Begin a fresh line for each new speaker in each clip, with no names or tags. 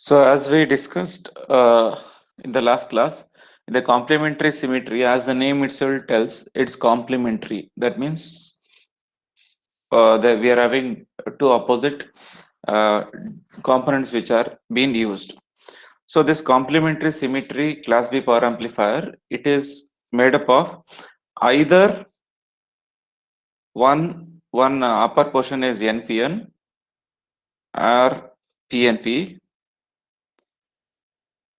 So as we discussed in the last class, the complementary symmetry, as the name itself tells, it's complementary. That means that we are having two opposite uh, components which are being used. So this complementary symmetry class B power amplifier, it is made up of either one upper portion is NPN or PNP.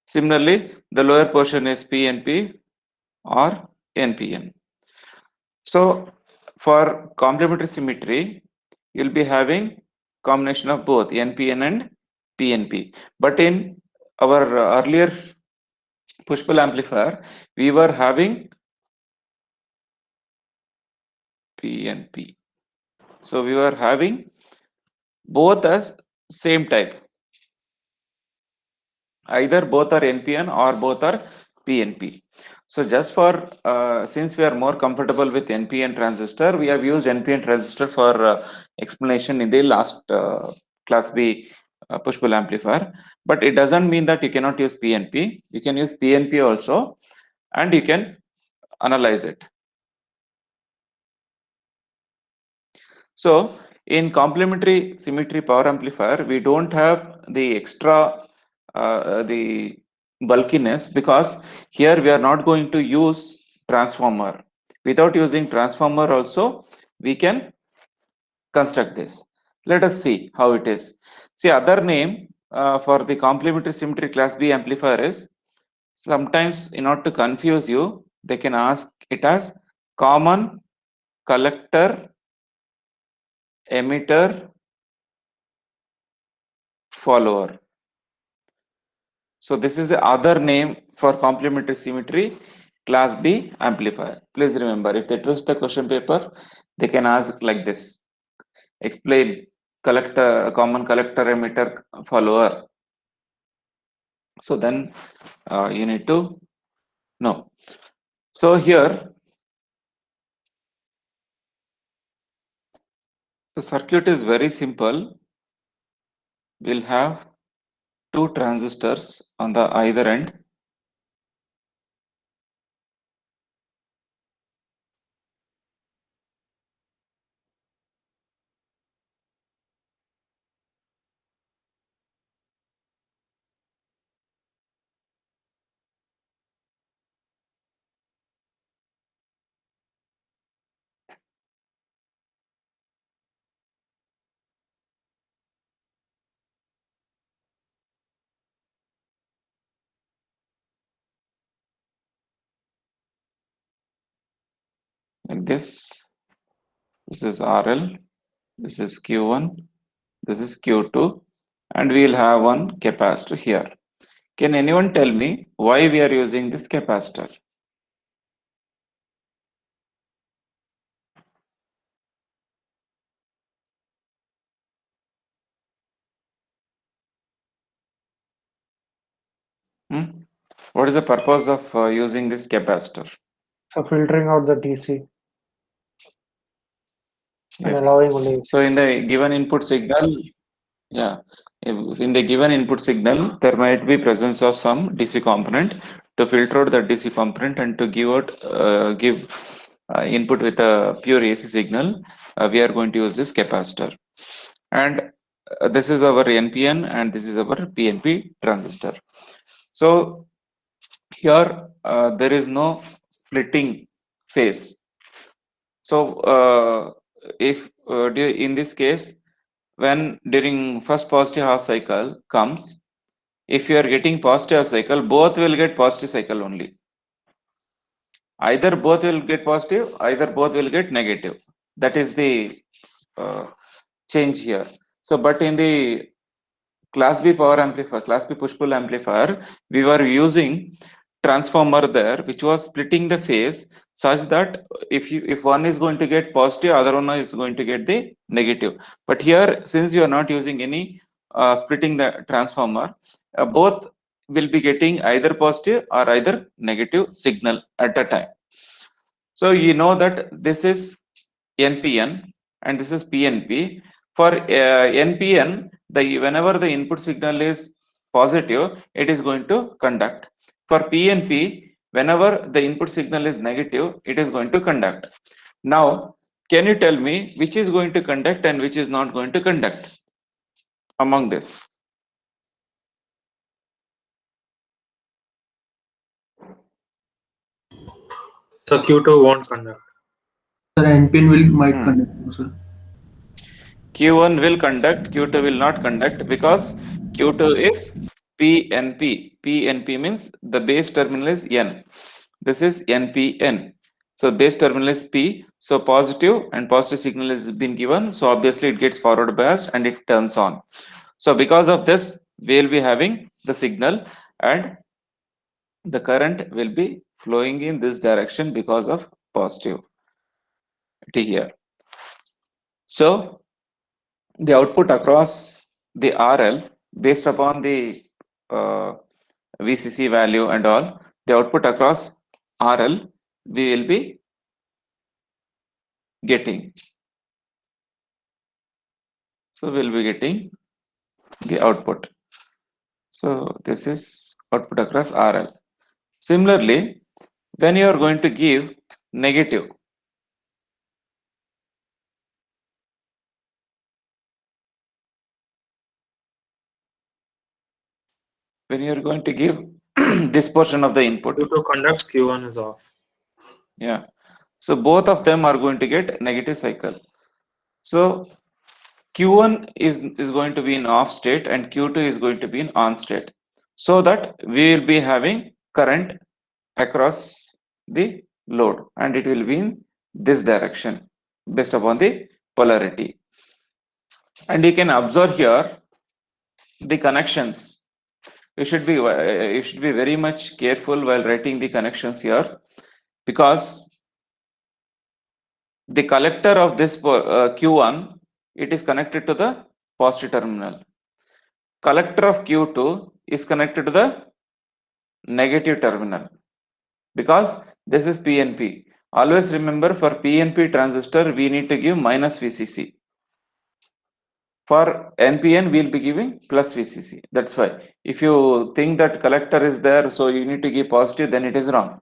Similarly, the lower portion is PNP or NPN. So for complementary symmetry, you'll be having combination of both NPN and PNP. But in our earlier push pull amplifier, we were having PNP. So we were having both as same type. Either both are NPN or both are PNP. So just for since we are more comfortable with NPN transistor, we have used NPN transistor for explanation in the last class B push pull amplifier. But it doesn't mean that you cannot use PNP. You can use PNP also, and you can analyze it. So in complementary symmetry power amplifier, we don't have the extra the bulkiness, because here we are not going to use transformer. Without using transformer also, we can construct this. Let us see how it is. See, other name for the complementary symmetry class B amplifier is, sometimes in order to confuse you, they can ask it as common collector emitter follower. So this is the other name for complementary symmetry class B amplifier. Please remember, if they twist the question paper, they can ask like this: explain collector, common collector emitter follower. So then you need to know. So here the circuit is very simple. We'll have two transistors on the either end. Like this. This is RL, this is Q1, this is Q2, and we'll have one capacitor here. Can anyone tell me why we are using this capacitor? Hmm? What is the purpose of using this capacitor?
So filtering out the DC and
Yes.
allowing only AC.
So in the given input signal, yeah, in the given input signal, there might be presence of some DC component. To filter out the DC component and to give input with a pure AC signal, we are going to use this capacitor. And this is our NPN and this is our PNP transistor. So here there is no splitting phase. So if in this case, when during first positive half cycle comes, if you are getting positive cycle, both will get positive cycle only. Either both will get positive, either both will get negative. That is the uh, change here. So but in the class B power amplifier, class B push pull amplifier, we were using transformer there, which was splitting the phase such that if one is going to get positive, other one is going to get the negative. But here, since you are not using any splitting the transformer, both will be getting either positive or either negative signal at a time. So you know that this is NPN and this is PNP. For NPN, the whenever the input signal is positive, it is going to conduct. For PNP, whenever the input signal is negative, it is going to conduct. Now, can you tell me which is going to conduct and which is not going to conduct among this?
So Q2 won't conduct.
Sir, NPN will might
Hmm.
conduct, sir.
Q1 will conduct, Q2 will not conduct because Q2 is PNP. PNP means the base terminal is N. This is NPN. So base terminal is P. So positive and positive signal is been given. So obviously it gets forward biased and it turns on. So because of this, we will be having the signal and the current will be flowing in this direction because of positivity here. So the output across the RL based upon the VCC value and all, the output across RL we will be getting. So we'll be getting the output. So this is output across RL. Similarly, when you are going to give negative, when you are going to give this portion of the input,
Q2 conducts, Q1 is off.
yeah. So both of them are going to get negative cycle. So Q1 is going to be in off state and Q2 is going to be in on state. So that we will be having current across the load and it will be in this direction based upon the polarity. And you can observe here the connections. You should be very much careful while writing the connections here because the collector of this Q1, it is connected to the positive terminal. Collector of Q2 is connected to the negative terminal because this is PNP. Always remember, for PNP transistor we need to give minus VCC. For NPN we will be giving plus VCC. That's why if you think that collector is there so you need to give positive, then it is wrong.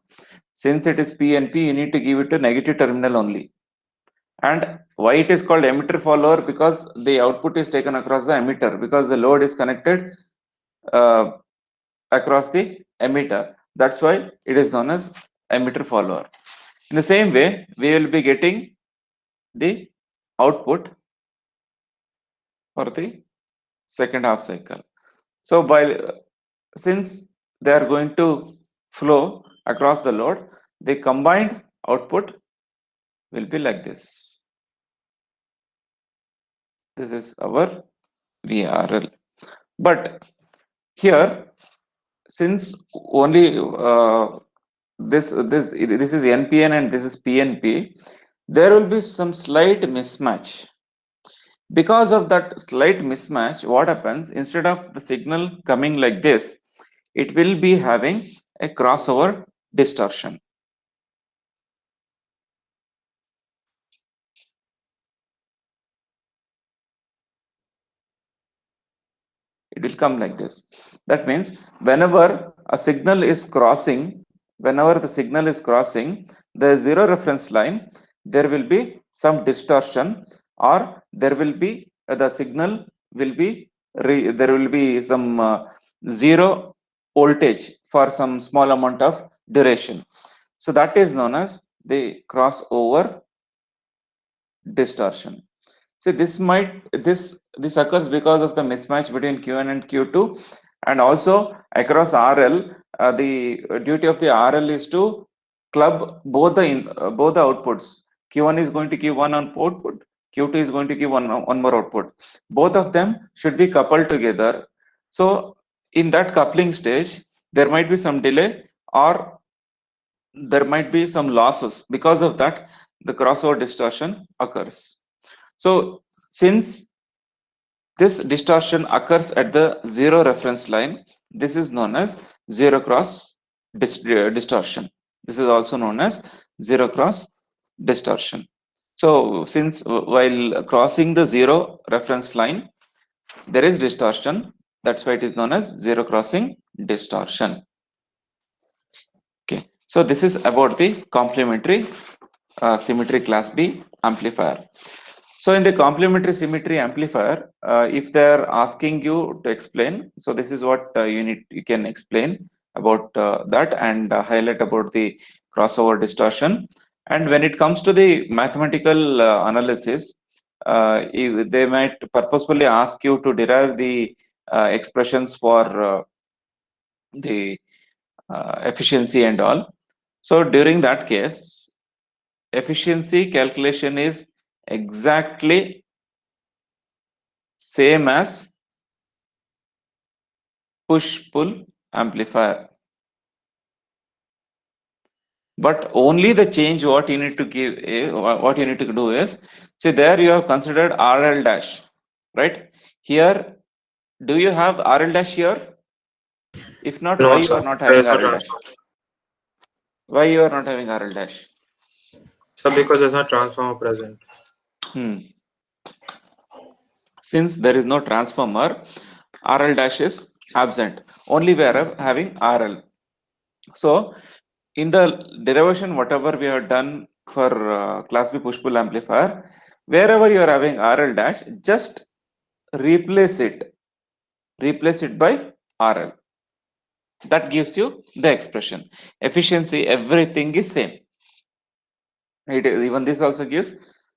Since it is PNP, you need to give it to negative terminal only. And why it is called emitter follower? Because the output is taken across the emitter, because the load is connected across the emitter. That's why it is known as emitter follower. In the same way, we will be getting the output for the second half cycle. So since they are going to flow across the load, the combined output will be like this. This is our VRL. But here, since only this is NPN and this is PNP, there will be some slight mismatch. Because of that slight mismatch, what happens, instead of the signal coming like this, it will be having a crossover distortion. It will come like this. That means whenever a signal is crossing, the zero reference line, there will be some distortion, or there will be the signal will be there will be some zero voltage for some small amount of duration. So that is known as the crossover distortion. So this occurs because of the mismatch between Q1 and Q2, and also across RL. The duty of the RL is to club both the outputs. Q1 is going to give one output, Q2 is going to give one more output. Both of them should be coupled together. So in that coupling stage, there might be some delay or there might be some losses. Because of that, the crossover distortion occurs. So since this distortion occurs at the zero reference line, this is known as zero cross distortion. This is also known as zero cross distortion. So since while crossing the zero reference line, there is distortion. That's why it is known as zero crossing distortion. Okay, so this is about the complementary symmetry class B amplifier. So in the complementary symmetry amplifier, if they are asking you to explain, so this is what you can explain about that and highlight about the crossover distortion. And when it comes to the mathematical analysis, they might purposefully ask you to derive the expressions for the efficiency and all. So during that case, efficiency calculation is exactly same as push-pull amplifier. But only the change what you need to give, what you need to do is, see there you have considered RL dash, right? Here, do you have RL dash here? If not,
No,
why you
sir.
are not
There
having
is no
RL dash?
transformer.
Why you are not having RL dash?
So because there's no transformer present.
Since there is no transformer, RL dash is absent. Only we are having RL. So in the derivation, whatever we have done for class B push-pull amplifier, wherever you are having RL dash, just replace it by RL. That gives you the expression. Efficiency, everything is same. It is, even this also gives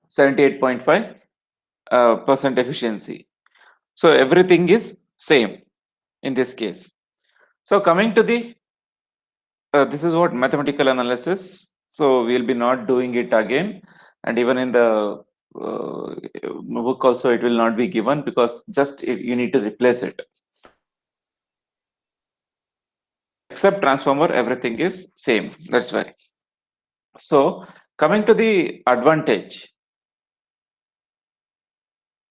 78.5% efficiency. So everything is same in this case. So coming to the this is what mathematical analysis. So we'll be not doing it again, and even in the book also it will not be given because just you need to replace it. Except transformer, everything is same. That's why. So coming to the advantage.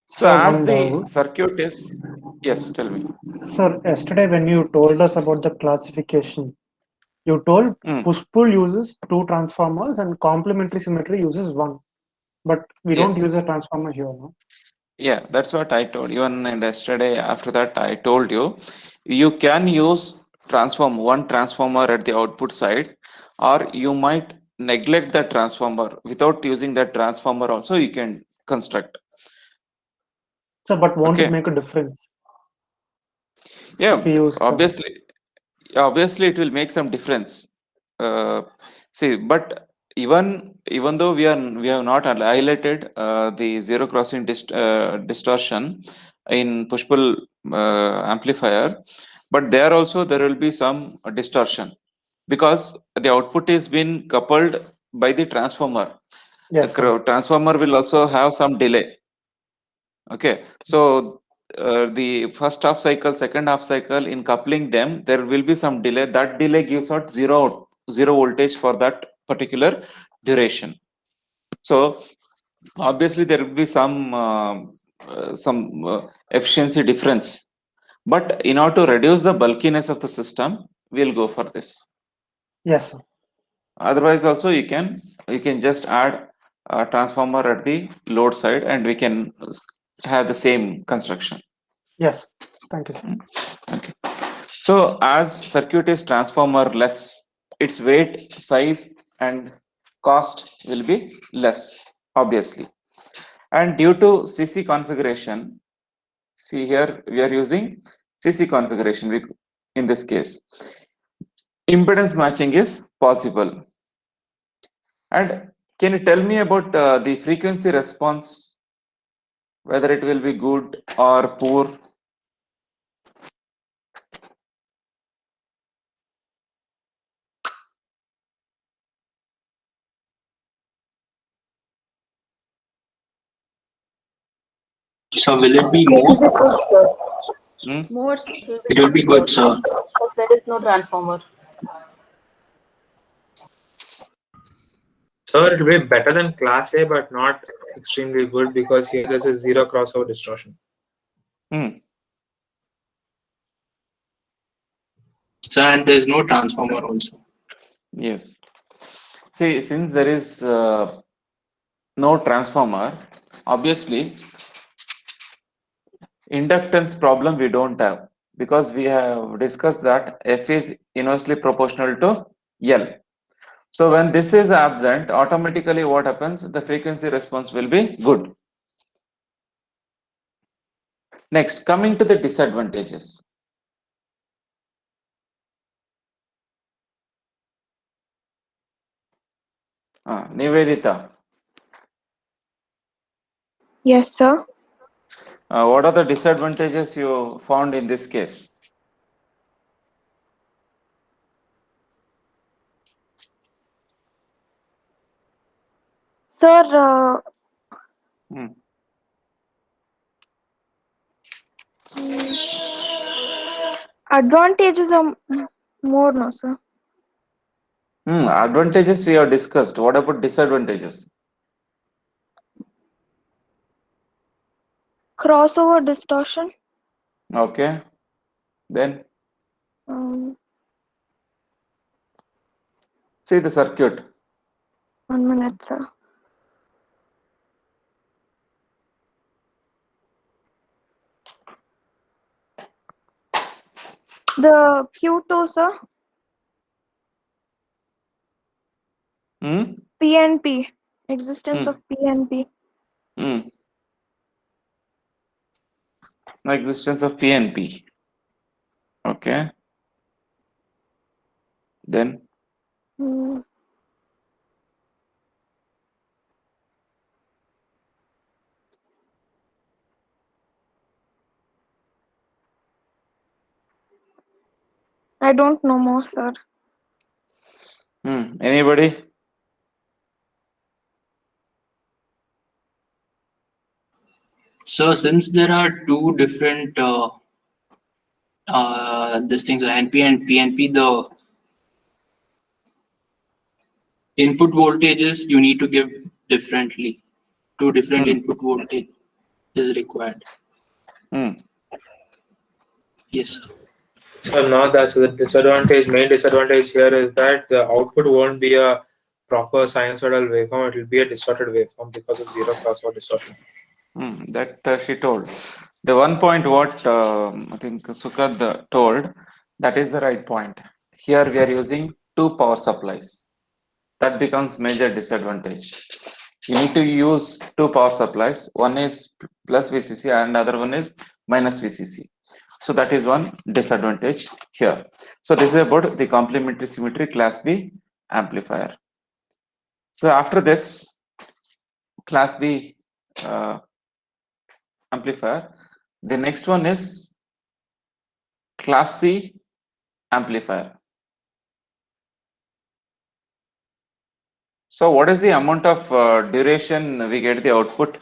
So
So
as
one
the
doubt.
circuit is, yes, tell me.
Sir, yesterday when you told us about the classification, you told push-pull uses 2 transformers and complementary symmetry uses 1. But we don't
Yes.
use a transformer here, no?
Yeah, that's what I told. Even in yesterday, after that, I told you, you can use one transformer at the output side, or you might neglect the transformer. Without using that transformer also, you can construct.
So, but won't it
Okay.
make a difference?
Yeah,
If we use
obviously it will make some difference. See, but even though we have not highlighted the zero crossing distortion in push-pull amplifier, but there also there will be some distortion because the output is been coupled by the transformer.
yes,
The
sir.
transformer will also have some delay. Okay, so the first half cycle, second half cycle, in coupling them, there will be some delay. That delay gives out zero voltage for that particular duration. So obviously there will be some efficiency difference. But in order to reduce the bulkiness of the system, we'll go for this.
Yes, sir.
Otherwise, also you can just add a transformer at the load side, and we can have the same construction.
Yes. Thank you, sir.
Okay. So as circuit is transformer less, its weight, size, and cost will be less, obviously. And due to CC configuration, see here we are using CC configuration in this case. Impedance matching is possible. And can you tell me about the frequency response, whether it will be good or poor?
So will it be
It
more?
will be good, sir.
Hmm?
More.
It will be good, sir.
But there is no transformer.
Sir, it will be better than class A, but not extremely good because here there's a zero crossover distortion.
So and there's no transformer also.
Yes. See, since there is no transformer, obviously inductance problem we don't have. because we have discussed that F is inversely proportional to L. So when this is absent, automatically what happens? The frequency response will be good. Next, coming to the disadvantages. Nivedita,
Yes, sir.
what are the disadvantages you found in this case?
Sir,
Hmm.
advantages are more, no, sir.
Advantages we have discussed. What about disadvantages?
Crossover distortion.
Okay. Then
Um,
see the circuit.
1 minute, sir. The Q2, sir.
Hmm?
PNP. Existence
Hmm.
of PNP.
Hmm. Existence of PNP. Okay. Then
Hmm. I don't know more, sir.
Anybody?
So since there are two different these things, NP and PNP, the input voltages you need to give differently. Two different
Hmm.
input voltage is required.
Hmm.
Yes, sir.
So now that's the disadvantage. Main disadvantage here is that the output won't be a proper sinusoidal waveform. It will be a distorted waveform because of zero crossover distortion.
That she told. The one point what I think Sukad told, that is the right point. Here we are using two power supplies. That becomes major disadvantage. You need to use two power supplies. One is plus VCC and other one is minus VCC. So that is one disadvantage here. So this is about the complementary symmetry class B amplifier. So after this class B amplifier, the next one is class C amplifier. So what is the amount of duration we get the output?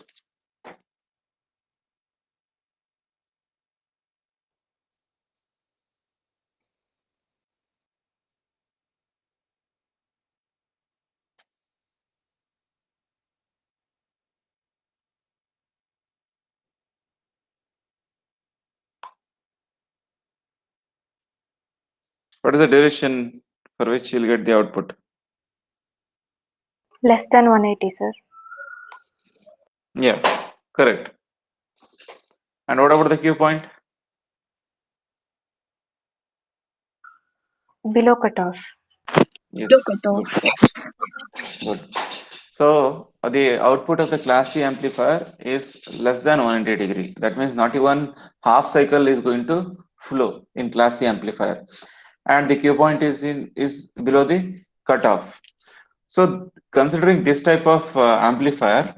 What is the duration for which you'll get the output?
Less than 180, sir.
Yeah, correct. And what about the Q point?
Below cutoff.
Yes,
Look at all.
good. So the output of the class C amplifier is less than 180 degree. That means not even half cycle is going to flow in class C amplifier, and the Q point is below the cutoff. So considering this type of amplifier,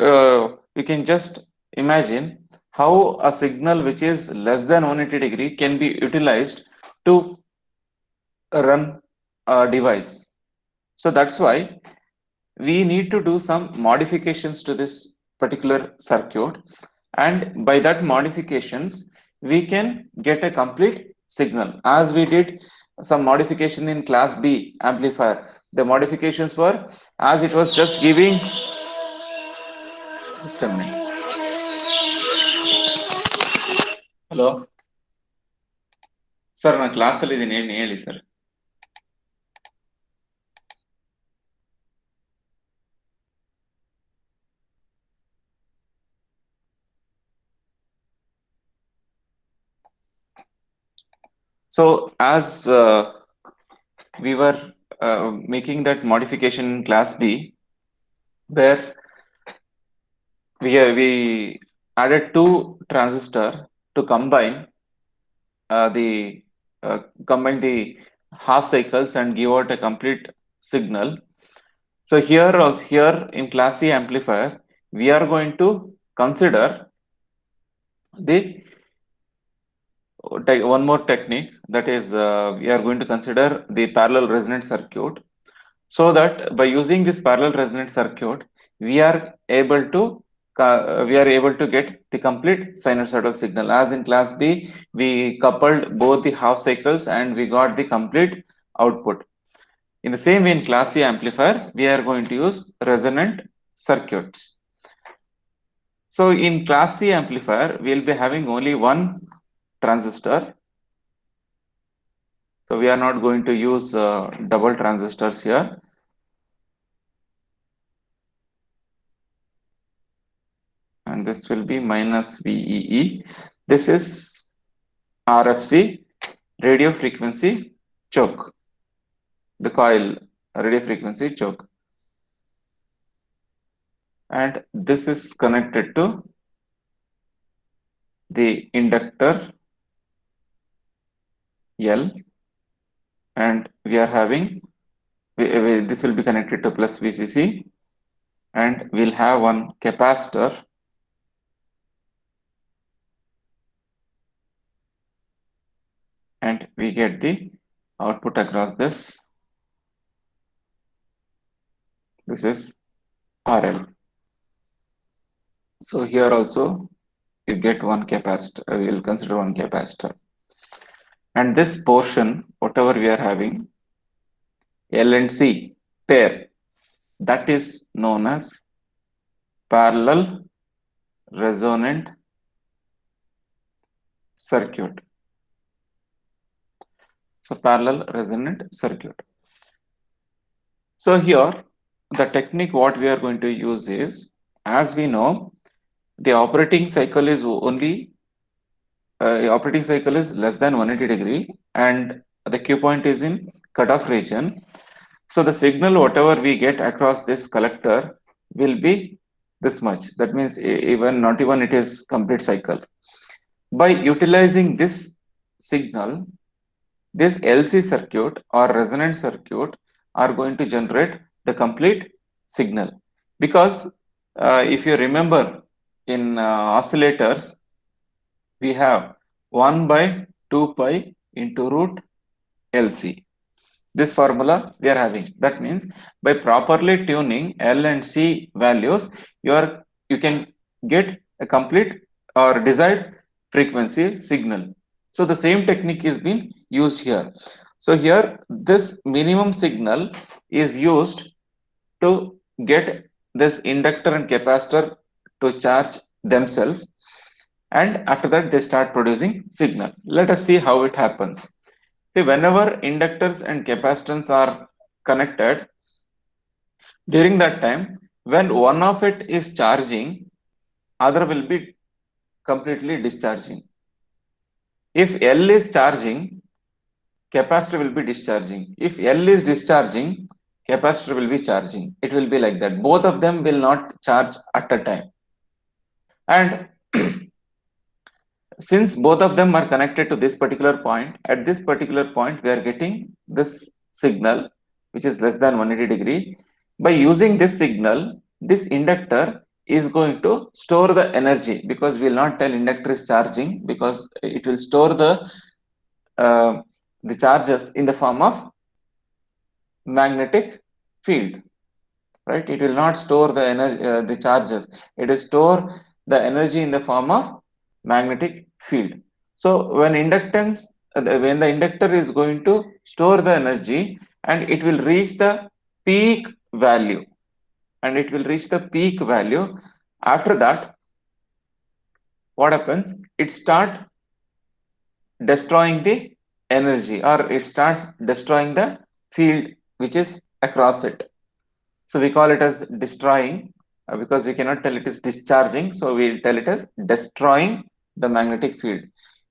you can just imagine how a signal which is less than 180 degree can be utilized to run a device. So that's why we need to do some modifications to this particular circuit, and by that modifications we can get a complete signal, as we did some modification in class B amplifier. The modifications were, as it was just giving, just a minute. Hello sir, ನಾನು ಕ್ಲಾಸಲ್ಲಿ ಇದ್ದೀನಿ, ಏನು ಹೇಳಿ sir. So as we were making that modification in class B, where we added two transistor to the combine the half cycles and give out a complete signal. So here in class C amplifier, we are going to consider the one more technique, that is we are going to consider the parallel resonant circuit, so that by using this parallel resonant circuit we are able to get the complete sinusoidal signal. As in class B, we coupled both the half cycles and we got the complete output. In the same way, in class C amplifier, we are going to use resonant circuits. So in class C amplifier, we will be having only one transistor. So we are not going to use double transistors here. And this will be minus VEE. This is RFC, radio frequency choke, the coil radio frequency choke. And this is connected to the inductor L, and we are having this will be connected to plus VCC, and we'll have one capacitor and we get the output across this. This is RL. So here also you get one capacitor. We will consider one capacitor, and this portion, whatever we are having, L and C pair, that is known as parallel resonant circuit. So parallel resonant circuit. So here the technique what we are going to use is, as we know, the operating cycle is only operating cycle is less than 180 degree and the Q point is in cutoff region. So the signal whatever we get across this collector will be this much. That means not even it is complete cycle. By utilizing this signal, this LC circuit or resonant circuit are going to generate the complete signal. Because if you remember, in oscillators, we have 1 by 2 pi into root LC. This formula we are having. That means by properly tuning L and C values, you can get a complete or desired frequency signal. So the same technique is being used here. So here this minimum signal is used to get this inductor and capacitor to charge themselves, and after that they start producing signal. Let us see how it happens. See, whenever inductors and capacitance are connected, during that time, when one of it is charging, other will be completely discharging. If L is charging, capacitor will be discharging. If L is discharging, capacitor will be charging. It will be like that. Both of them will not charge at a time. And since both of them are connected to this particular point, at this particular point we are getting this signal which is less than 180 degree. By using this signal, this inductor is going to store the energy, because we will not tell inductor is charging, because it will store the charges in the form of magnetic field, right? It will not store the energy, the charges. It will store the energy in the form of magnetic field. So when when the inductor is going to store the energy, and it will reach the peak value, after that, what happens? It starts destroying the energy, or it starts destroying the field which is across it. So we call it as destroying, because we cannot tell it is discharging, so we tell it as destroying the magnetic field.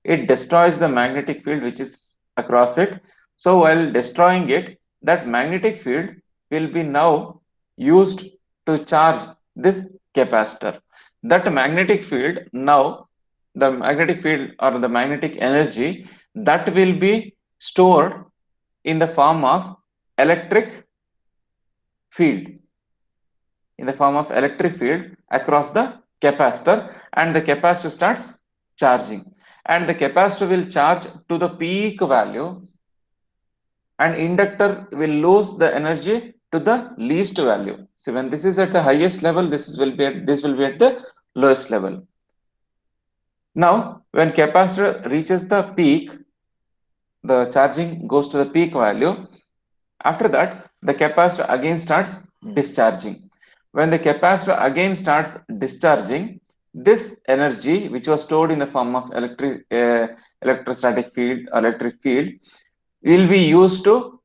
It destroys the magnetic field which is across it. So while destroying it, that magnetic field will be now used to charge this capacitor. That magnetic field now, the magnetic field or the magnetic energy, that will be stored in the form of electric field, in the form of electric field across the capacitor, and the capacitor starts charging, and the capacitor will charge to the peak value, and inductor will lose the energy to the least value. So when this is at the highest level, this will be at the lowest level. Now when capacitor reaches the peak, the charging goes to the peak value. After that, the capacitor again starts discharging. When the capacitor again starts discharging, this energy which was stored in the form of electrostatic field, electric field, will be used to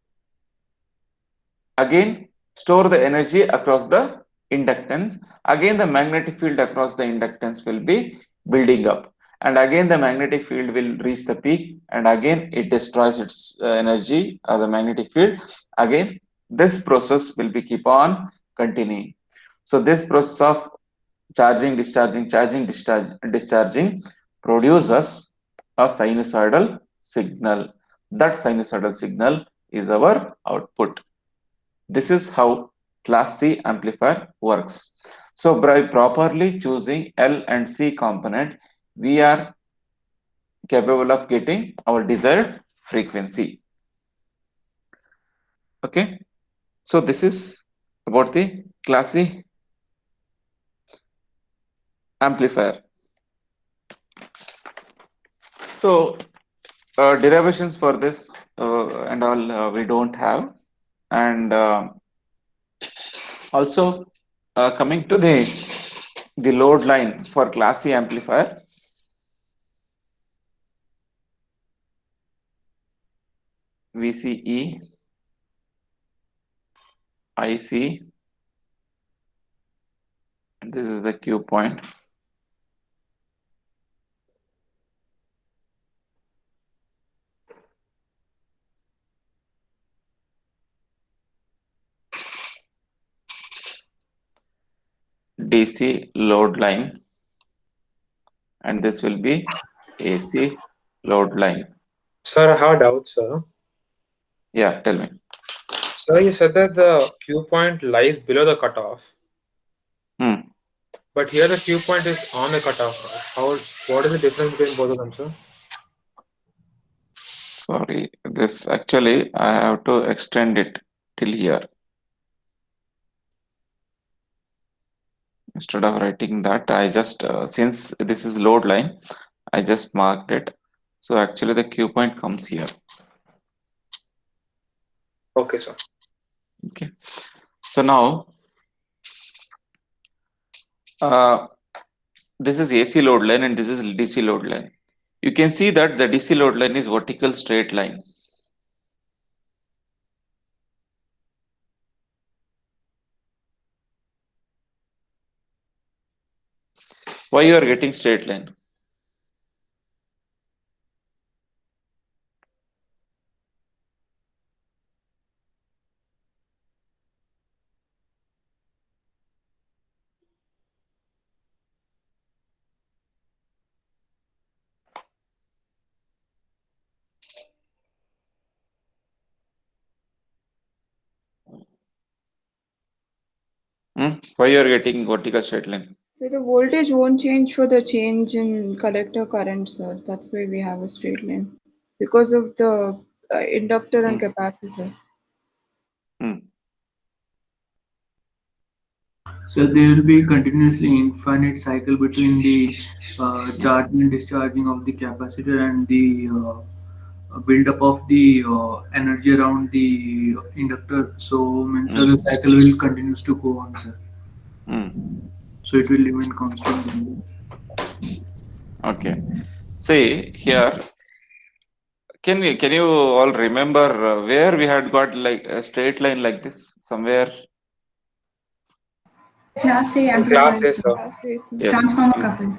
again store the energy across the inductance. Again the magnetic field across the inductance will be building up, and again the magnetic field will reach the peak, and again it destroys its energy or the magnetic field. Again this process will be keep on continuing. So this process of charging, discharging, charging, discharging produces a sinusoidal signal. That sinusoidal signal is our output. This is how class C amplifier works. So by properly choosing L and C component, we are capable of getting our desired frequency. Okay, so this is about the class C amplifier. So derivations for this and all we don't have, and also coming to the load line for class C amplifier. VCE, IC, and this is the Q point. DC load line, and this will be AC load line.
Sir, I have a doubt, sir.
Yeah, tell me.
Sir, you said that the Q point lies below the cutoff, but here the Q point is on the cutoff. What is the difference between both of them, sir?
Sorry, this actually I have to extend it till here. Instead of writing that, I just since this is load line, I just marked it. So actually the Q point comes here.
Okay, sir.
Okay. So now this is AC load line and this is DC load line. You can see that the DC load line is vertical straight line. Why you are getting straight line? Why you are getting vertical straight line?
So the voltage won't change for the change in collector current, sir. That's why we have a straight line. Because of the inductor and capacitor.
So there will be continuously infinite cycle between the charging and discharging of the capacitor and the build-up of the energy around the inductor. So so the cycle will continues to go on, sir. So it will remain constant.
Okay. See here. Can you all remember where we had got like a straight line like this somewhere?
Class A
Class A,
amplifiers,
sir.
Class A, sir.
Yes.
transformer coupled.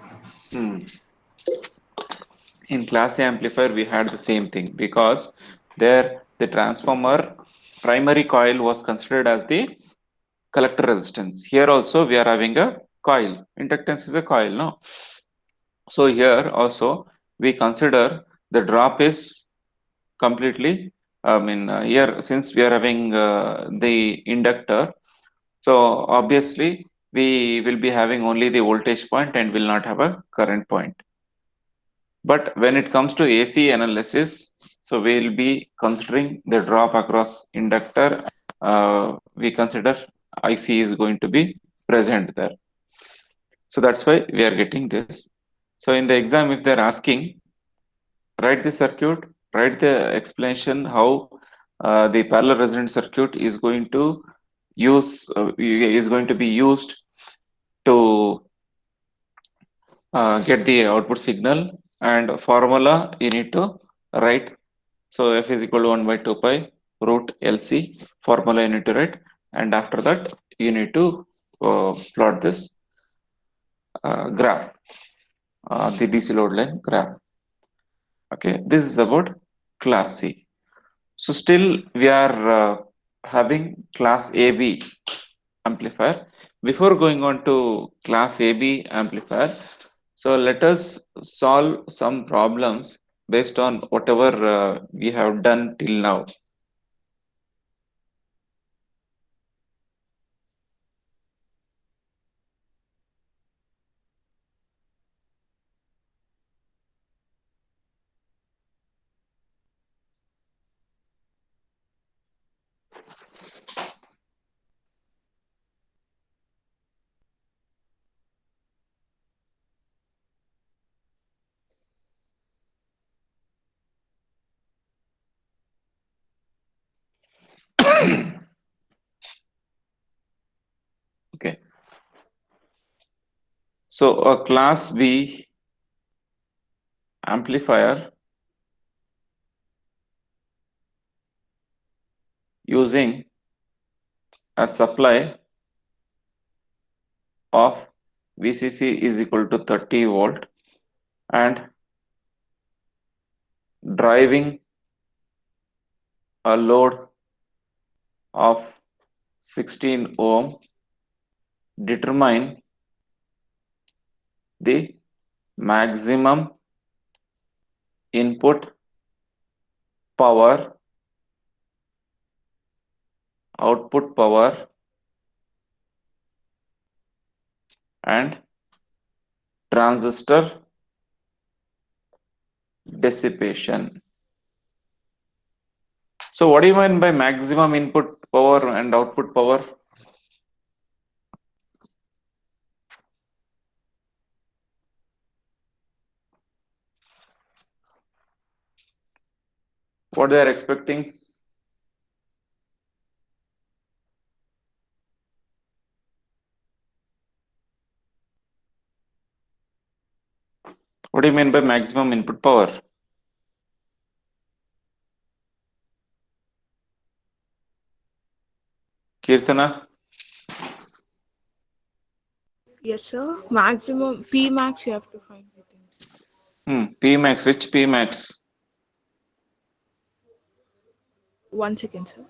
in class A amplifier we had the same thing, because there the transformer primary coil was considered as the collector resistance. Here also we are having a coil. Inductance is a coil, no? So here also we consider the drop is completely, here since we are having the inductor, so obviously we will be having only the voltage point and will not have a current point. But when it comes to AC analysis, so we will be considering the drop across inductor. We consider IC is going to be present there. So that's why we are getting this. So in the exam, if they're asking, write the circuit, write the explanation how the parallel resonant circuit is going to be used to get the output signal, and formula you need to write. So F is equal to 1 by 2 pi root LC, formula you need to write, and after that you need to plot this graph, the DC load line graph. Okay, this is about class C. So still we are having class AB amplifier. Before going on to class AB amplifier, so let us solve some problems based on whatever we have done till now. Okay. So a class B amplifier using a supply of VCC is equal to 30 volt and driving a load of 16 ohm, determine the maximum input power, output power, and transistor dissipation. So what do you mean by maximum input power and output power? What they are expecting? What do you mean by maximum input power? Kirtana?
Yes, sir. Maximum P max you have to find, I think.
P max, which P max?
1 second, sir.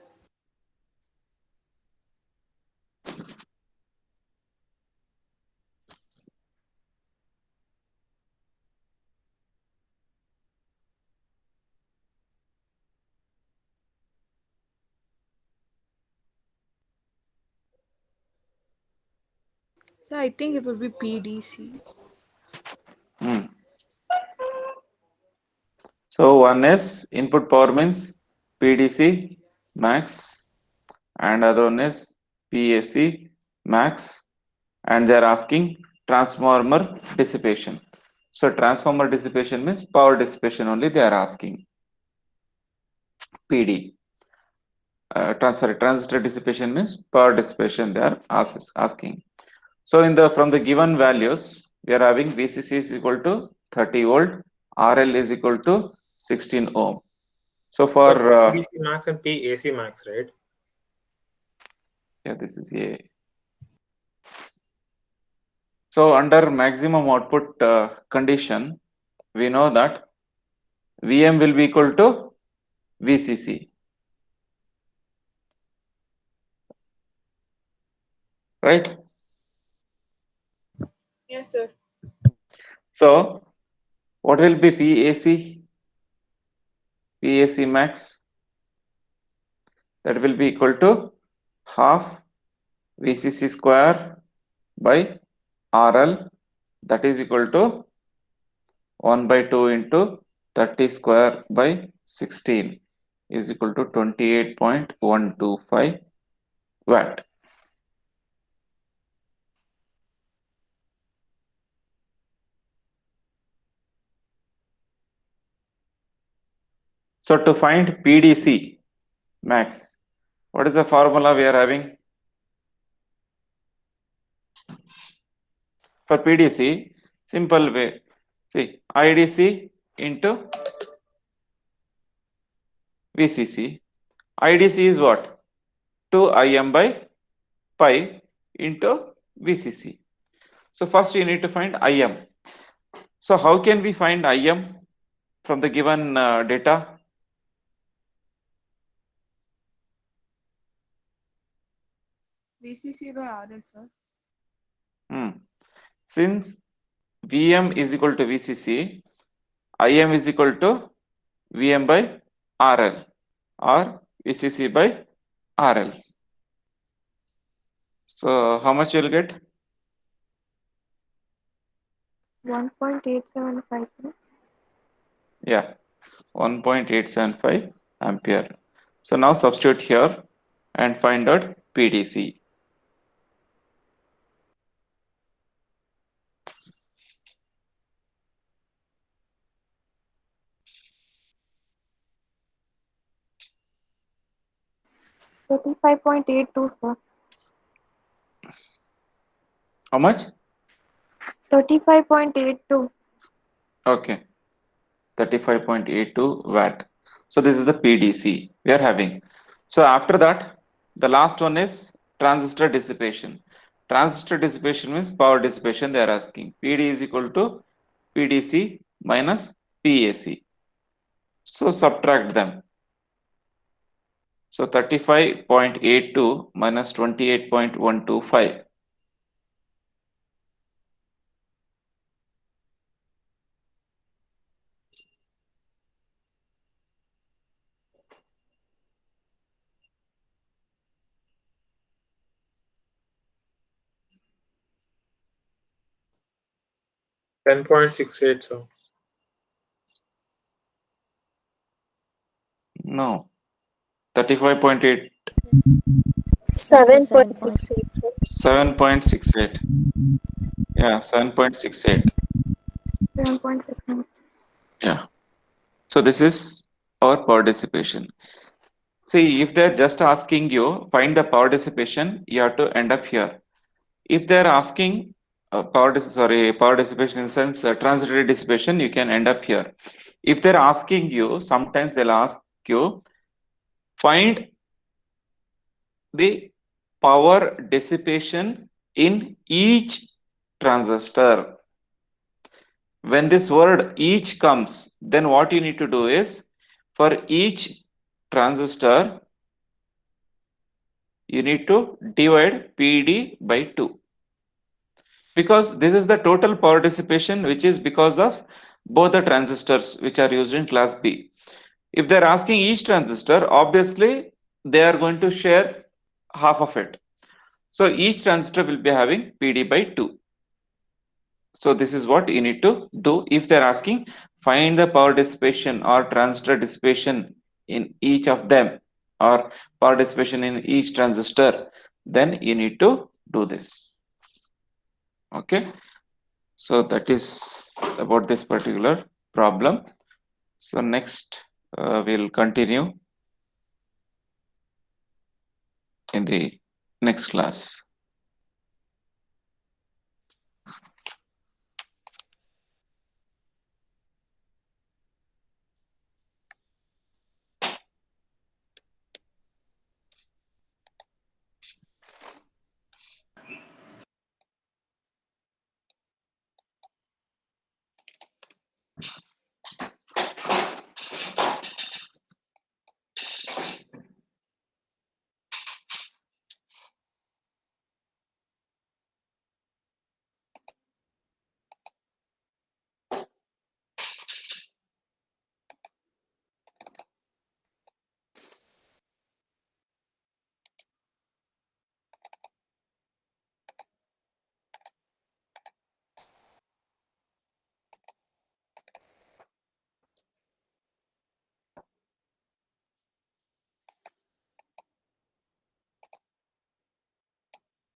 So I think it will be PDC.
So one is input power means PDC max, and other one is PAC max, and they are asking transformer dissipation. So transformer dissipation means power dissipation only they are asking. PD. Transistor dissipation means power dissipation they are asking. So from the given values, we are having VCC is equal to 30 volt, RL is equal to 16 ohm. So for
PDC max and PAC max, right?
yeah, this is A. So under maximum output condition, we know that Vm will be equal to VCC. Right?
Yes, sir.
So what will be PAC? PAC max? That will be equal to half VCC square by RL, that is equal to 1 by 2 into 30 square by 16 is equal to 28.125 watt. So to find PDC max, what is the formula we are having? For PDC, simple way. See, IDC into VCC. IDC is what? 2Im by pi into VCC. So first you need to find Im. So how can we find Im from the given data?
VCC by RL, sir.
Since Vm is equal to VCC, Im is equal to Vm by RL or VCC by RL. So how much you'll get?
1.875, sir.
Yeah, 1.875 ampere. So now substitute here and find out PDC.
$35.82, sir.
How much?
35.82.
Okay, 35.82 watt. So this is the PDC we are having. So after that, the last one is transistor dissipation. Transistor dissipation means power dissipation they are asking. PD is equal to PDC minus PAC. So subtract them. So 35.82 minus 28.125.
$10.68, sir.
No, 35.8,
7.68.
7.68. Yeah, 7.68.
7.69.
Yeah. So this is our power dissipation. See, if they're just asking you find the power dissipation, you have to end up here. If they're asking power dissipation in the sense transitory dissipation, you can end up here. If they're asking you, sometimes they'll ask you find the power dissipation in each transistor. When this word each comes, then what you need to do is for each transistor, you need to divide PD by 2. Because this is the total power dissipation, which is because of both the transistors which are used in class B. If they're asking each transistor, obviously they are going to share half of it. So each transistor will be having PD by 2. So this is what you need to do if they're asking find the power dissipation or transistor dissipation in each of them or power dissipation in each transistor, then you need to do this. Okay, so that is about this particular problem. So next we'll continue in the next class.